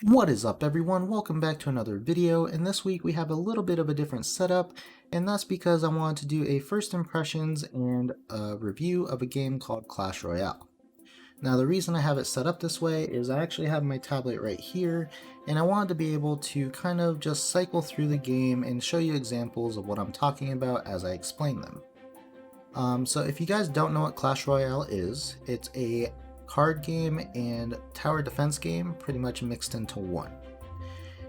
What is up, everyone? Welcome back to another video, and this week we have a little bit of a different setup, and that's because I wanted to do a first impressions and a review of a game called Clash Royale. Now, the reason I have it set up this way is I actually have my tablet right here, and I wanted to be able to kind of just cycle through the game and show you examples of what I'm talking about as I explain them. So if you guys don't know what Clash Royale is, it's a card game and tower defense game pretty much mixed into one.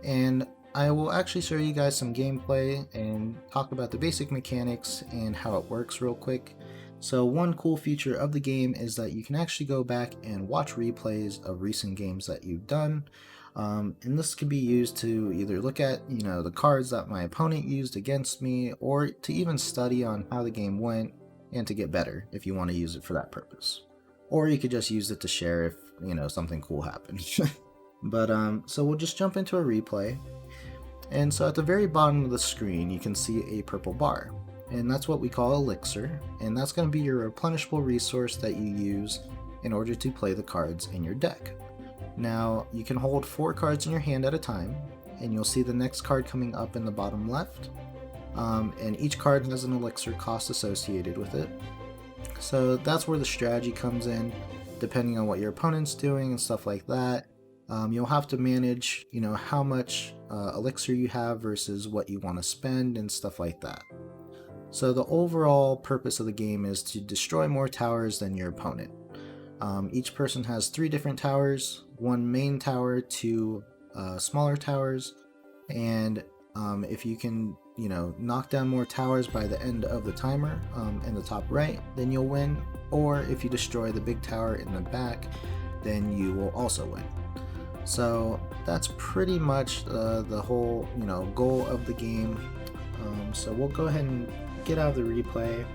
And I will actually show you guys some gameplay and talk about the basic mechanics and how it works real quick. So one cool feature of the game is that you can actually go back and watch replays of recent games that you've done. And this can be used to either look at, the cards that my opponent used against me, or to even study on how the game went and to get better if you want to use it for that purpose. Or you could just use it to share if, something cool happened. But so we'll just jump into a replay. And so at the very bottom of the screen, you can see a purple bar. And that's what we call elixir. And that's going to be your replenishable resource that you use in order to play the cards in your deck. Now, you can hold 4 cards in your hand at a time, and you'll see the next card coming up in the bottom left. And each card has an elixir cost associated with it. So that's where the strategy comes in, depending on what your opponent's doing and stuff like that. You'll have to manage, how much elixir you have versus what you want to spend and stuff like that. So the overall purpose of the game is to destroy more towers than your opponent. Each person has 3 different towers, 1 main tower, 2 smaller towers, and if you can knock down more towers by the end of the timer in the top right, then you'll win. Or if you destroy the big tower in the back, then you will also win. So that's pretty much the whole goal of the game. So we'll go ahead and get out of the replay,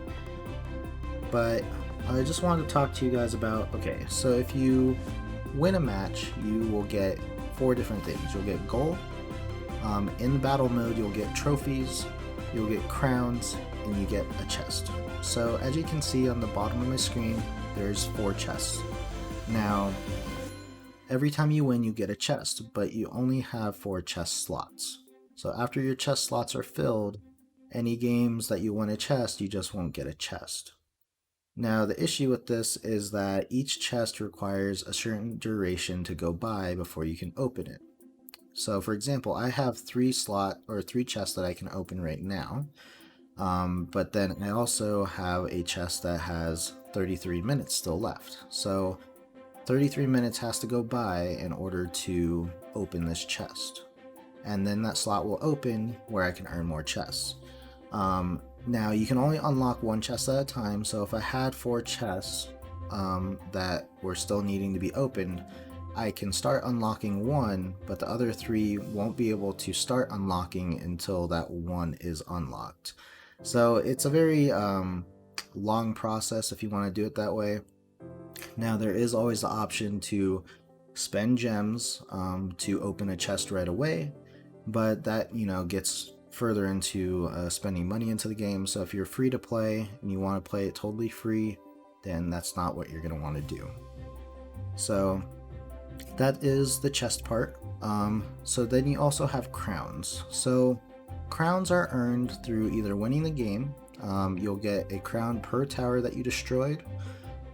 but I just wanted to talk to you guys about, okay, so if you win a match, you will get 4 different things. You'll get gold. In the battle mode, you'll get trophies, you'll get crowns, and you get a chest. So as you can see on the bottom of my screen, there's 4 chests. Now, every time you win, you get a chest, but you only have 4 chest slots. So after your chest slots are filled, any games that you win a chest, you just won't get a chest. Now, the issue with this is that each chest requires a certain duration to go by before you can open it. So for example, I have 3 chests that I can open right now, but then I also have a chest that has 33 minutes still left. So 33 minutes has to go by in order to open this chest. And then that slot will open where I can earn more chests. Now you can only unlock 1 chest at a time, so if I had 4 chests that were still needing to be opened, I can start unlocking 1, but the other 3 won't be able to start unlocking until that 1 is unlocked. So it's a very long process if you want to do it that way. Now there is always the option to spend gems to open a chest right away, but that gets further into spending money into the game. So if you're free to play and you want to play it totally free, then that's not what you're going to want to do. So that is the chest part. So then you also have crowns. So crowns are earned through either winning the game, you'll get a crown per tower that you destroyed,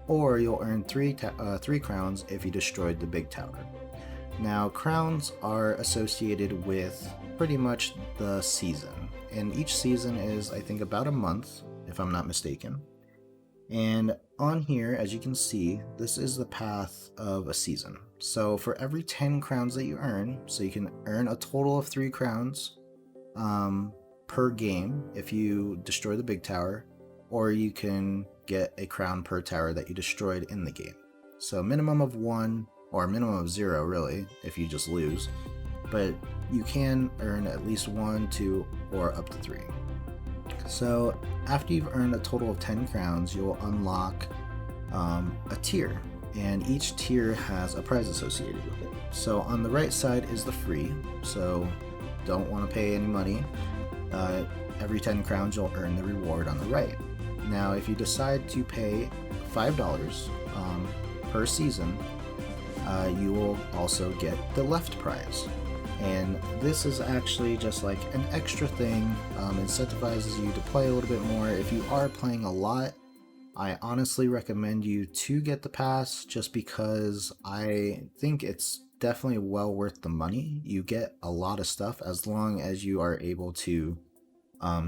or you'll earn 3 crowns if you destroyed the big tower. Now, crowns are associated with pretty much the season, and each season is, I think, about a month, if I'm not mistaken. And on here, as you can see, this is the path of a season. So for every 10 crowns that you earn, so you can earn a total of 3 crowns per game if you destroy the big tower, or you can get a crown per tower that you destroyed in the game. So minimum of 1, or minimum of 0 really, if you just lose, but you can earn at least 1, 2, or up to 3. So after you've earned a total of 10 crowns, you'll unlock a tier, and each tier has a prize associated with it. So on the right side is the free, so don't want to pay any money. Every 10 crowns you'll earn the reward on the right. Now if you decide to pay $5 per season, you will also get the left prize. And this is actually just like an extra thing, incentivizes you to play a little bit more. If you are playing a lot, I honestly recommend you to get the pass, just because I think it's definitely well worth the money. You get a lot of stuff as long as you are able to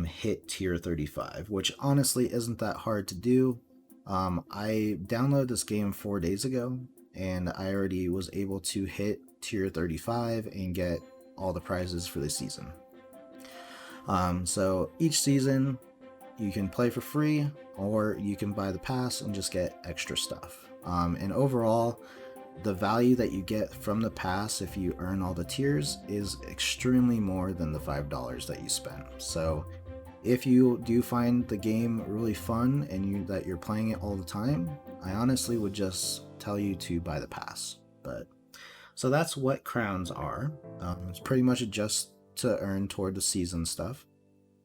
hit tier 35, which honestly isn't that hard to do. I downloaded this game 4 days ago, and I already was able to hit tier 35 and get all the prizes for the season. So each season you can play for free, or you can buy the pass and just get extra stuff. And overall, the value that you get from the pass if you earn all the tiers is extremely more than the $5 that you spent. So if you do find the game really fun and that you're playing it all the time, I honestly would just tell you to buy the pass. But so that's what crowns are. It's pretty much just to earn toward the season stuff.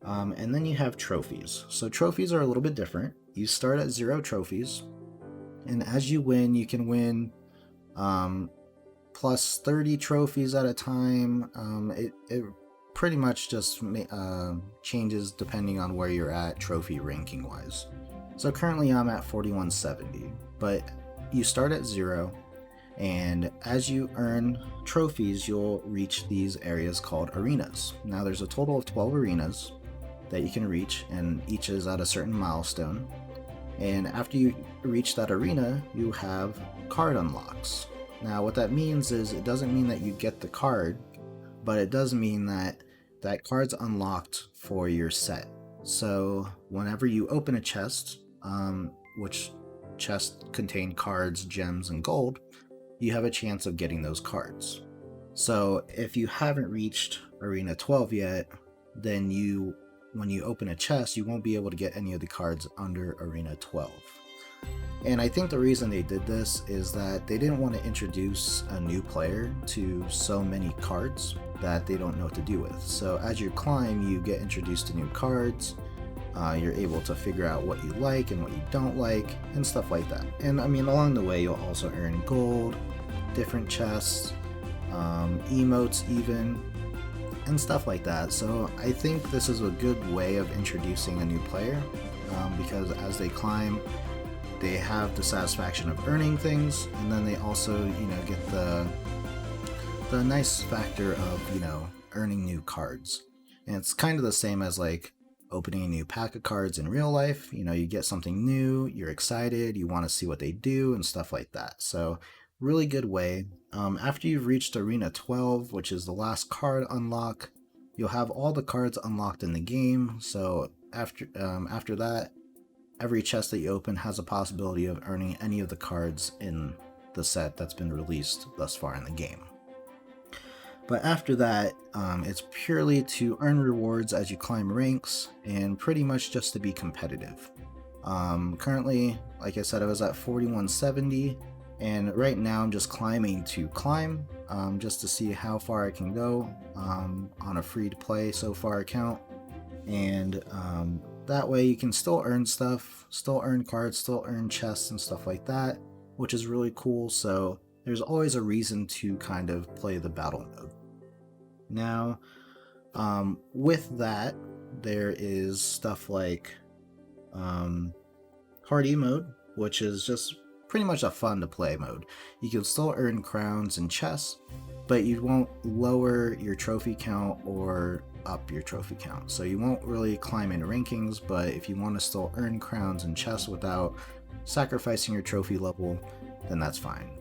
And then you have trophies. So trophies are a little bit different. You start at 0 trophies, and as you win, you can win plus 30 trophies at a time. It pretty much just changes depending on where you're at trophy ranking wise. So currently I'm at 4170, but you start at 0, and as you earn trophies, you'll reach these areas called arenas. Now there's a total of 12 arenas that you can reach, and each is at a certain milestone. And after you reach that arena, you have card unlocks. Now what that means is, it doesn't mean that you get the card, but it does mean that that card's unlocked for your set. So whenever you open a chest, which chests contain cards, gems, and gold, you have a chance of getting those cards. So if you haven't reached Arena 12 yet, then when you open a chest, you won't be able to get any of the cards under Arena 12. And I think the reason they did this is that they didn't want to introduce a new player to so many cards that they don't know what to do with. So as you climb, you get introduced to new cards. You're able to figure out what you like and what you don't like, and stuff like that. And I mean, along the way, you'll also earn gold, different chests, emotes even, and stuff like that. So I think this is a good way of introducing a new player, because as they climb, they have the satisfaction of earning things, and then they also, get the nice factor of, earning new cards. And it's kind of the same as like opening a new pack of cards in real life. You get something new, you're excited, you want to see what they do and stuff like that. So really good way. After you've reached Arena 12, which is the last card unlock, you'll have all the cards unlocked in the game. So after that, every chest that you open has a possibility of earning any of the cards in the set that's been released thus far in the game. But after that, it's purely to earn rewards as you climb ranks, and pretty much just to be competitive. Currently, like I said, I was at 4170, and right now I'm just climbing to climb, just to see how far I can go on a free-to-play so far account. And that way you can still earn stuff, still earn cards, still earn chests and stuff like that, which is really cool. So there's always a reason to kind of play the battle mode. Now, with that, there is stuff like Party mode, which is just pretty much a fun to play mode. You can still earn crowns and chests, but you won't lower your trophy count or up your trophy count. So you won't really climb in rankings, but if you want to still earn crowns and chests without sacrificing your trophy level, then that's fine.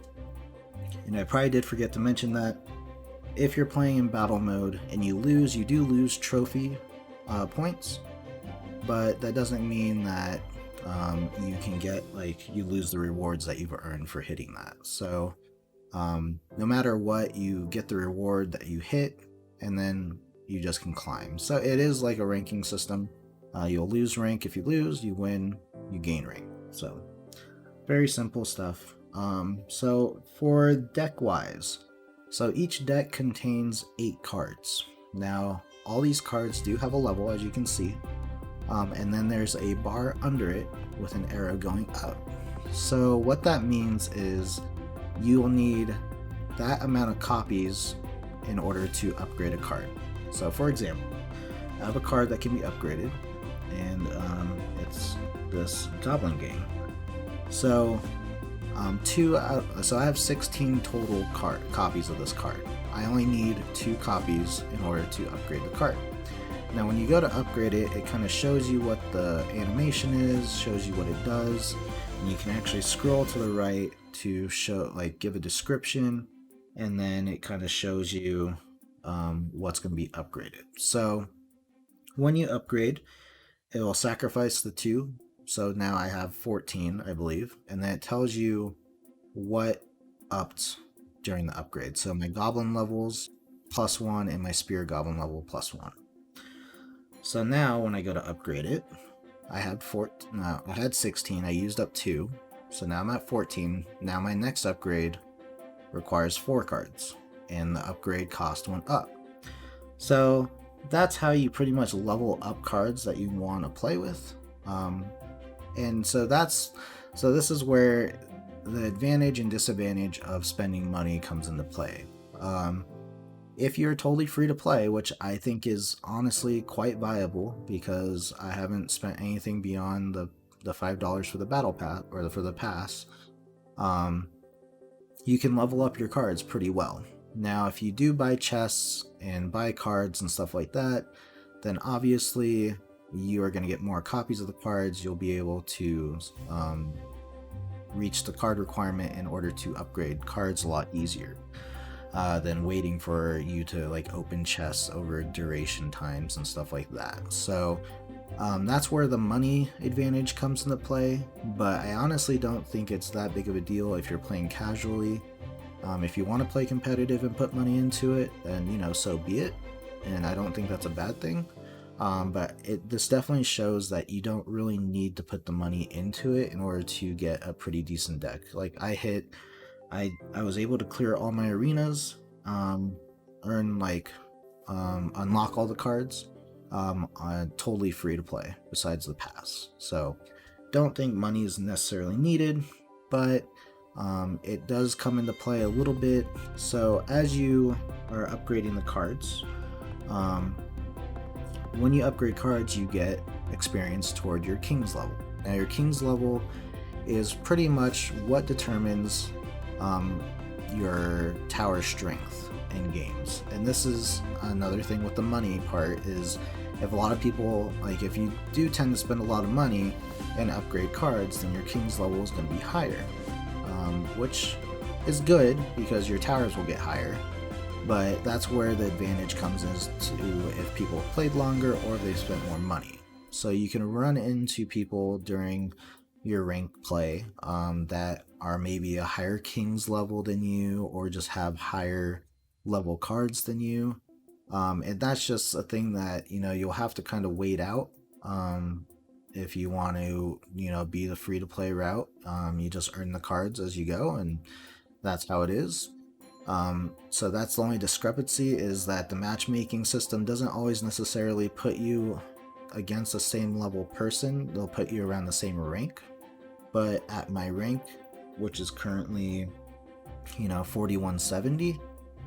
And I probably did forget to mention that if you're playing in battle mode and you lose, you do lose trophy points, but that doesn't mean that you can get, you lose the rewards that you've earned for hitting that. So no matter what, you get the reward that you hit, and then you just can climb. So it is like a ranking system. You'll lose rank if you lose, you win, you gain rank. So very simple stuff. So for deck wise, so each deck contains 8 cards. Now all these cards do have a level, as you can see, and then there's a bar under it with an arrow going up. So what that means is you will need that amount of copies in order to upgrade a card. So for example, I have a card that can be upgraded, and it's this Goblin Gang. So so I have 16 total copies of this card. I only need 2 copies in order to upgrade the card. Now when you go to upgrade it, it kind of shows you what the animation is, shows you what it does, and you can actually scroll to the right to show, like, give a description, and then it kind of shows you what's going to be upgraded. So when you upgrade, it will sacrifice the 2. So now I have 14, I believe, and then it tells you what upped during the upgrade. So my goblin levels +1 and my spear goblin level +1. So now when I go to upgrade it, I had 16, I used up 2. So now I'm at 14. Now my next upgrade requires 4 cards, and the upgrade cost went up. So that's how you pretty much level up cards that you want to play with. And so this is where the advantage and disadvantage of spending money comes into play. If you're totally free to play, which I think is honestly quite viable, because I haven't spent anything beyond the $5 for the battle pass or for the pass, you can level up your cards pretty well. Now, if you do buy chests and buy cards and stuff like that, then obviously you are going to get more copies of the cards. You'll be able to reach the card requirement in order to upgrade cards a lot easier than waiting for you to like open chests over duration times and stuff like that. So that's where the money advantage comes into play, but I honestly don't think it's that big of a deal if you're playing casually. If you want to play competitive and put money into it, then so be it, and I don't think that's a bad thing. But this definitely shows that you don't really need to put the money into it in order to get a pretty decent deck. Like I was able to clear all my arenas, unlock all the cards, totally free to play besides the pass. So don't think money is necessarily needed, but it does come into play a little bit. So as you are upgrading the cards, when you upgrade cards, you get experience toward your king's level. Now your king's level is pretty much what determines your tower strength in games. And this is another thing with the money part, is if a lot of people, like if you do tend to spend a lot of money and upgrade cards, then your king's level is going to be higher, which is good because your towers will get higher. But that's where the advantage comes in, to if people have played longer or if they've spent more money. So you can run into people during your ranked play that are maybe a higher king's level than you, or just have higher level cards than you. And that's just a thing that you'll have to kind of wait out. If you want to be the free to play route, you just earn the cards as you go, and that's how it is. So that's the only discrepancy, is that the matchmaking system doesn't always necessarily put you against the same level person. They'll put you around the same rank. But at my rank, which is currently 4170,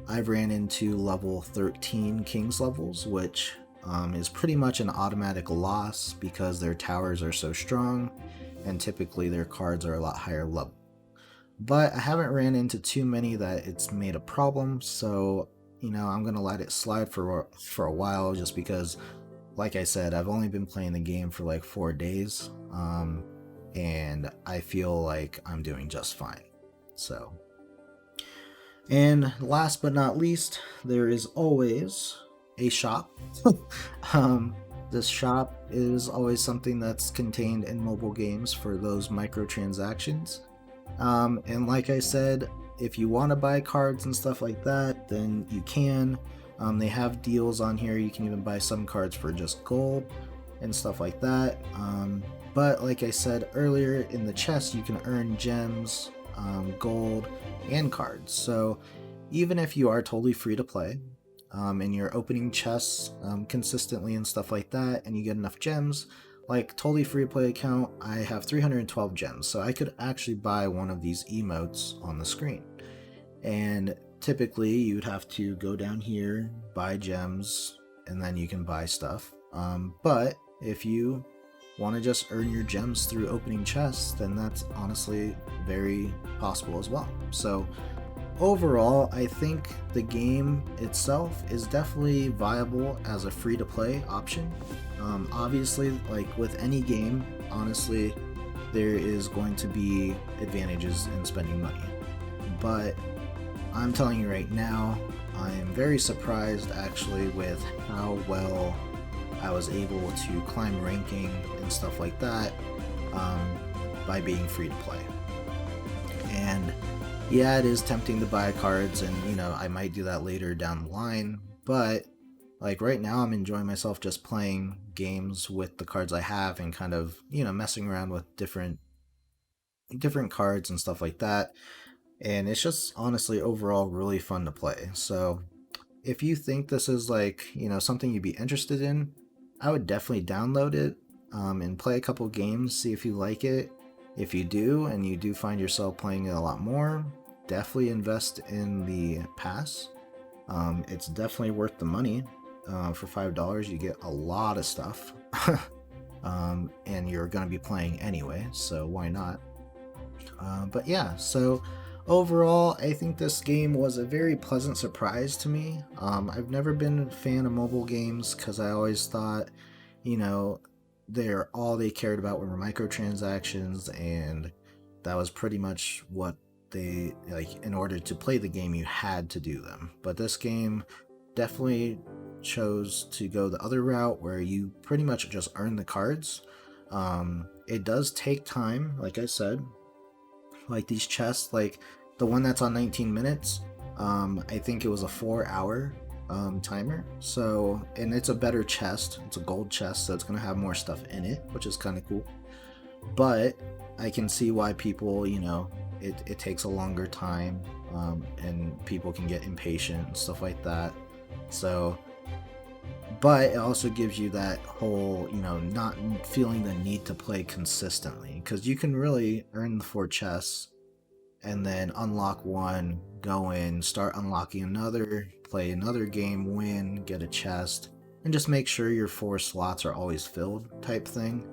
I've ran into level 13 king's levels, which is pretty much an automatic loss because their towers are so strong, and typically their cards are a lot higher level. But I haven't ran into too many that it's made a problem, so I'm gonna let it slide for a while, just because, like I said, I've only been playing the game for like 4 days, and I feel like I'm doing just fine. So, and last but not least, there is always a shop. This shop is always something that's contained in mobile games for those microtransactions. And like I said, if you want to buy cards and stuff like that, then you can. They have deals on here. You can even buy some cards for just gold and stuff like that. But like I said earlier, in the chest you can earn gems, gold, and cards. So even if you are totally free to play, and you're opening chests consistently and stuff like that, and you get enough gems, like totally free to play account, I have 312 gems, so I could actually buy one of these emotes on the screen. And typically you'd have to go down here, buy gems, and then you can buy stuff. But if you want to just earn your gems through opening chests, then that's honestly very possible as well. So overall, I think the game itself is definitely viable as a free-to-play option. Obviously, like with any game, honestly, there is going to be advantages in spending money. But I'm telling you right now, I'm very surprised actually with how well I was able to climb ranking and stuff like that by being free to play. And yeah, it is tempting to buy cards, and you know, I might do that later down the line, but like right now I'm enjoying myself just playing games with the cards I have and kind of, you know, messing around with different cards and stuff like that. And it's just honestly overall really fun to play. So if you think this is like, you know, something you'd be interested in, I would definitely download it and play a couple games, see if you like it. If you do, and you do find yourself playing it a lot more, definitely invest in the pass. It's definitely worth the money. For $5, you get a lot of stuff. And you're going to be playing anyway, so why not? But yeah, so overall, I think this game was a very pleasant surprise to me. I've never been a fan of mobile games because I always thought, you know, all they cared about were microtransactions, and that was pretty much what they like. In order to play the game, you had to do them. But this game definitely chose to go the other route where you pretty much just earn the cards. It does take time, like I said. Like these chests, like the one that's on 19 minutes, I think it was a 4-hour timer. So, and it's a better chest. It's a gold chest, so it's gonna have more stuff in it, which is kind of cool. But I can see why people, you know, it takes a longer time, and people can get impatient and stuff like that. So, but it also gives you that whole, you know, not feeling the need to play consistently, because you can really earn the 4 chests and then unlock one, go in, start unlocking another, play another game, win, get a chest, and just make sure your 4 slots are always filled type thing.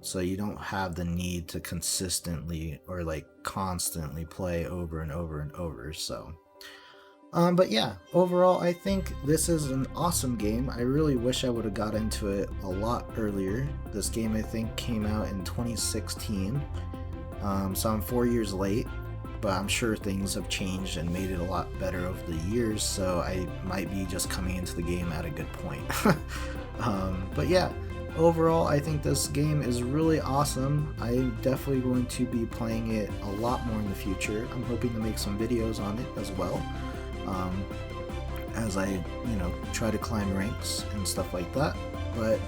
So you don't have the need to consistently or like constantly play over and over and over. So but yeah, overall, I think this is an awesome game. I really wish I would have got into it a lot earlier. This game, I think, came out in 2016, so I'm 4 years late, but I'm sure things have changed and made it a lot better over the years, so I might be just coming into the game at a good point. But yeah, overall, I think this game is really awesome. I'm definitely going to be playing it a lot more in the future. I'm hoping to make some videos on it as well. As I, you know, try to climb ranks and stuff like that. But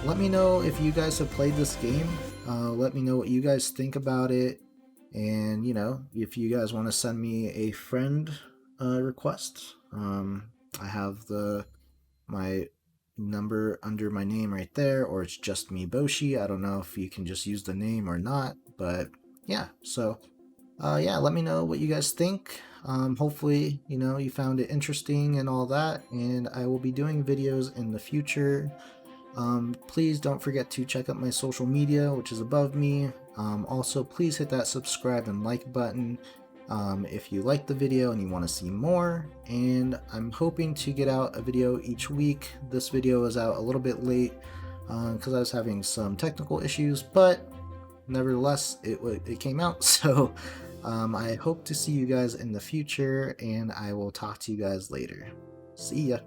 let me know if you guys have played this game. Let me know what you guys think about it, and you know, if you guys want to send me a friend request, I have my number under my name right there, or it's just me Boshi. I don't know if you can just use the name or not, but yeah. So yeah, let me know what you guys think. Hopefully, you know, you found it interesting and all that, and I will be doing videos in the future. Please don't forget to check out my social media, which is above me. Also, please hit that subscribe and like button if you like the video and you want to see more. And I'm hoping to get out a video each week. This video is out a little bit late because I was having some technical issues, but nevertheless, it came out. So I hope to see you guys in the future, and I will talk to you guys later. See ya.